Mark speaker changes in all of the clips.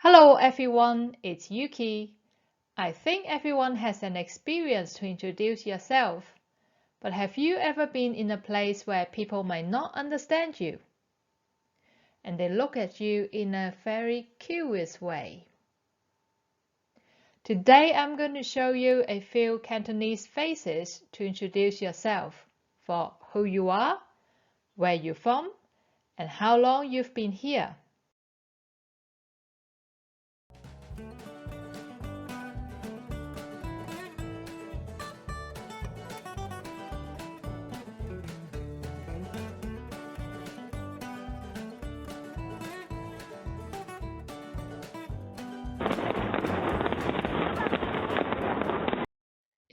Speaker 1: Hello everyone, it's Yuki. I think everyone has an experience to introduce yourself, but have you ever been in a place where people might not understand you? And they look at you in a very curious way. Today I'm going to show you a few Cantonese phrases to introduce yourself for who you are, where you're from, and how long you've been here.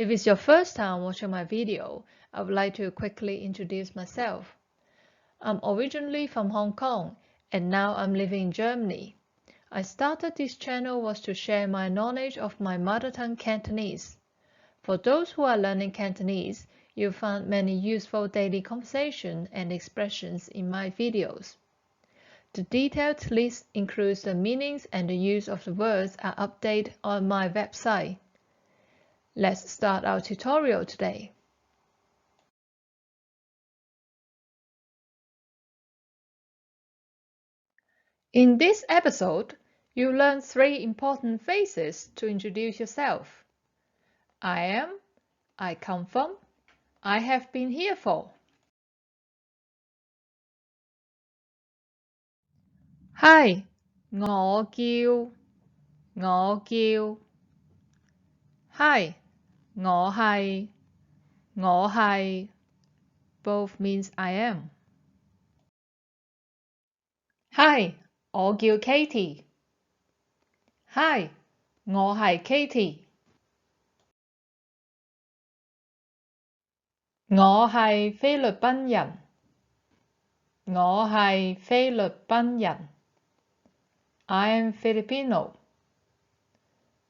Speaker 1: If it's your first time watching my video, I would like to quickly introduce myself. I'm originally from Hong Kong, and now I'm living in Germany. I started this channel was to share my knowledge of my mother tongue Cantonese. For those who are learning Cantonese, you'll find many useful daily conversation and expressions in my videos. The detailed list includes the meanings and the use of the words are updated on my website. Let's start our tutorial today. In this episode, you'll learn 3 important phrases to introduce yourself. I am, I come from, I have been here for. Hi, 我叫 Hi, 我係 both means I am. Hi, 我叫 Katie. Hi, 我係 Katie. 我係菲律賓人. I am Filipino.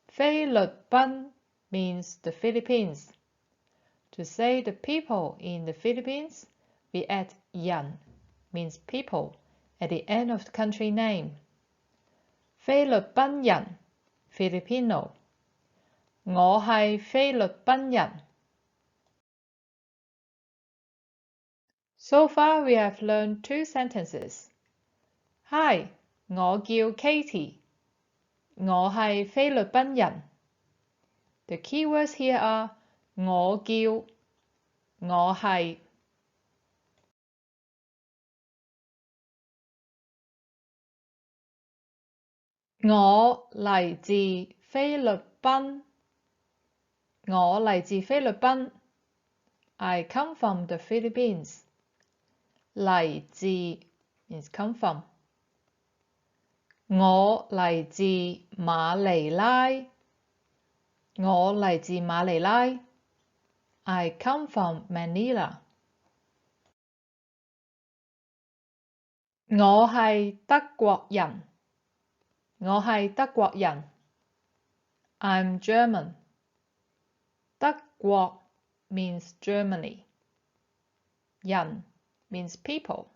Speaker 1: 菲律賓 means the Philippines. To say the people in the Philippines, we add yan, means people, at the end of the country name. 菲律賓人 Filipino. 我係菲律賓人. So far we have learned 2 sentences. Hi, 我叫 Katie. 我係菲律賓人. The keywords here are 我叫, 我係.我嚟自菲律賓. I come from the Philippines. 嚟自 means come from. 我嚟自馬尼拉. I come from Manila. 我係德國人. I'm German. 德國 means Germany. 人 means people.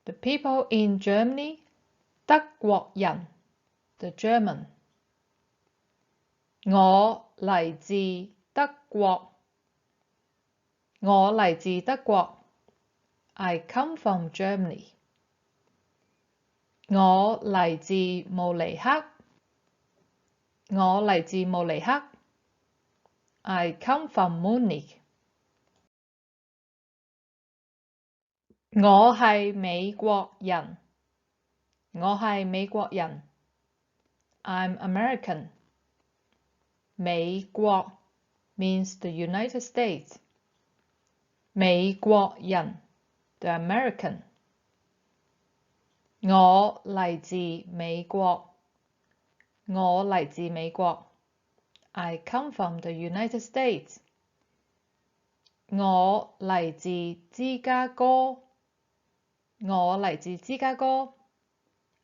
Speaker 1: The people in Germany, 德國人 the German. 我嚟自德國. I come from Germany. 我嚟自慕尼黑. I come from Munich. 我係美國人. I'm American. 美國 means the United States. 美國人 the American. 我嚟自美國. I come from the United States. 我嚟自芝加哥.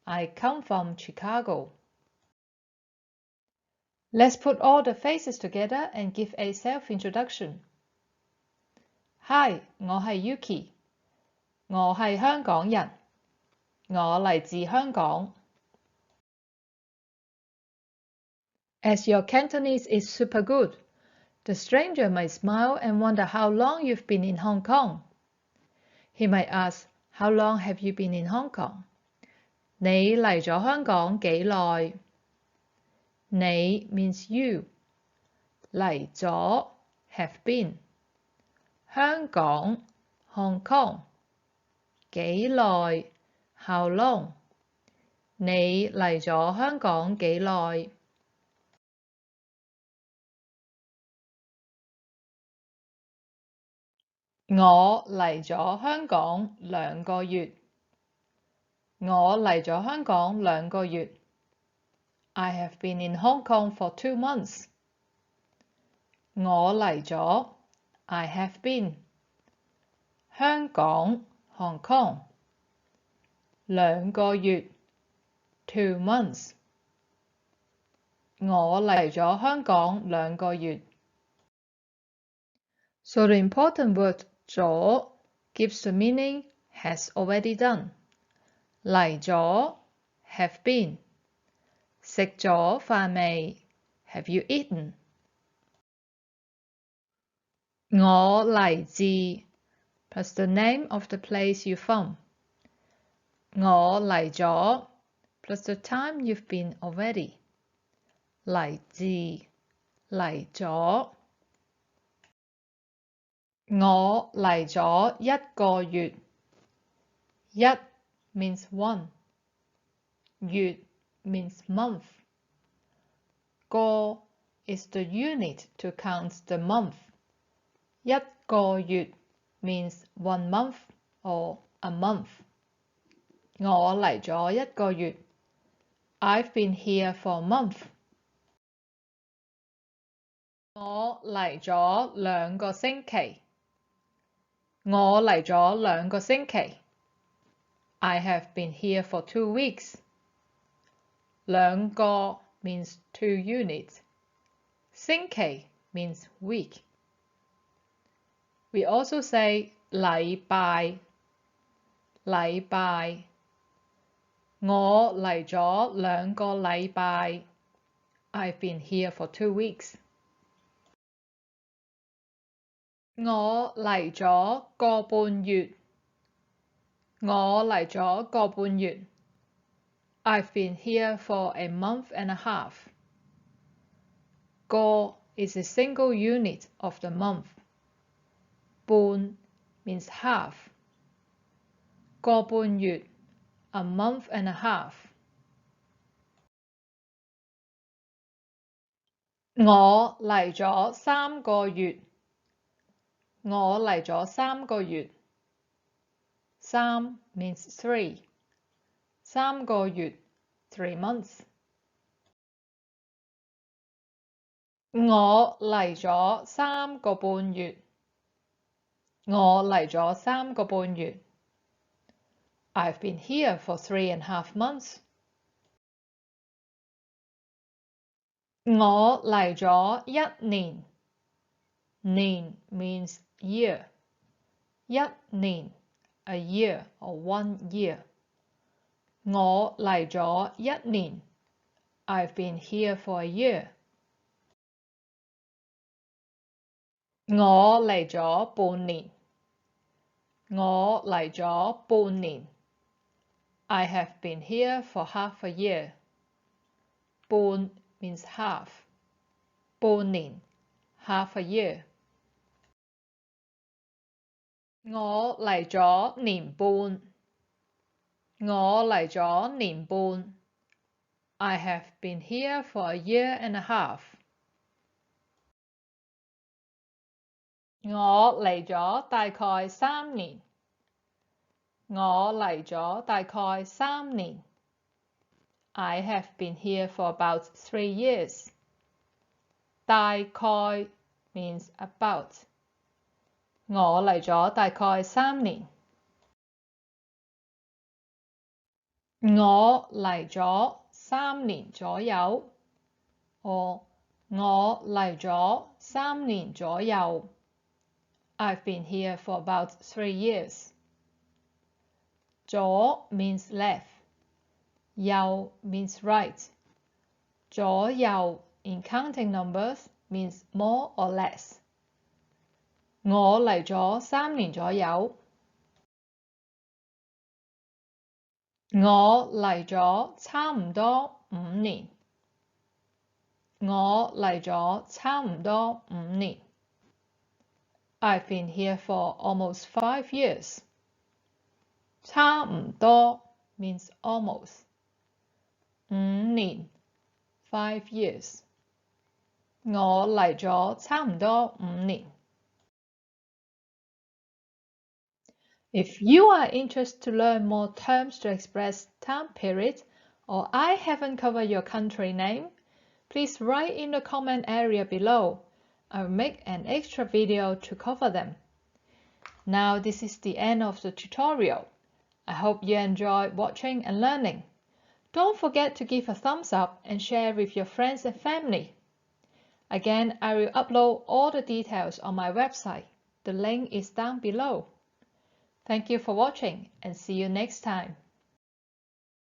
Speaker 1: I come from Chicago. Let's put all the phrases together and give a self-introduction. Hi, 我係 Yuki. 我係香港人. 我嚟自香港. As your Cantonese is super good, the stranger might smile and wonder how long you've been in Hong Kong. He might ask, How long have you been in Hong Kong? 你嚟咗香港幾耐？你 means you. 嚟咗 have been. 香港 Hong Kong. 幾耐 how long? 你嚟咗香港幾耐？我嚟咗香港2個月。我嚟咗香港2個月。I have been in Hong Kong for 2 months. 我嚟咗 I have been. 香港 Hong Kong. 2個月 2 months. 我嚟咗香港2個月。So the important word 咗 gives the meaning has already done. 嚟咗 have been. 食咗飯未 have you eaten? 我嚟自 plus the name of the place you're from. 我嚟咗 plus the time you've been already. 嚟自嚟咗。我嚟咗1個月。1 means 1. 月 means month. 個 is the unit to count the month. 1個月 means 1 month or a month. 我嚟咗1個月。I've been here for a month. 我嚟咗2個星期。我嚟咗2個星期。I have been here for 2 weeks. 2個 means 2 units. 星期 means week. We also say 禮拜。禮拜。我嚟咗2個禮拜。I've been here for 2 weeks. 我嚟咗個半月。我嚟咗個半月。I've been here for a month and a half. 個 is a single unit of the month. 半 means half. 個半月 a month and a half. 我嚟咗3個月。我嚟咗3個月。3 means 3. 3個月 3 months. 我嚟咗3個半月。我嚟咗3個半月。I've been here for 3.5 months. 我嚟咗1年。年 means year. 1年 a year or 1 year. 我嚟咗1年。I've been here for a year. 我嚟咗半年。我嚟咗半年。I have been here for half a year. 半 means half. 半年 half a year. 我嚟咗年半。我嚟咗年半。I have been here for a year and a half. 我嚟咗大概3年。我嚟咗大概3年。I have been here for about 3 years. 大概 means about. 我嚟咗大概3年。我嚟咗3年左右。我嚟咗3年左右。I've been here for about 3 years. 左 means left. 右 means right. 左右 in counting numbers means more or less. 我嚟咗3年左右。我嚟咗差唔多5年。我嚟咗差唔多5年。I've been here for almost 5 years. 差唔多 means almost. 5年 5 years. 我嚟咗差唔多5年。If you are interested to learn more terms to express time period, or I haven't covered your country name, please write in the comment area below. I will make an extra video to cover them. Now this is the end of the tutorial. I hope you enjoyed watching and learning. Don't forget to give a thumbs up and share with your friends and family. Again, I will upload all the details on my website. The link is down below. Thank you for watching and see you next time.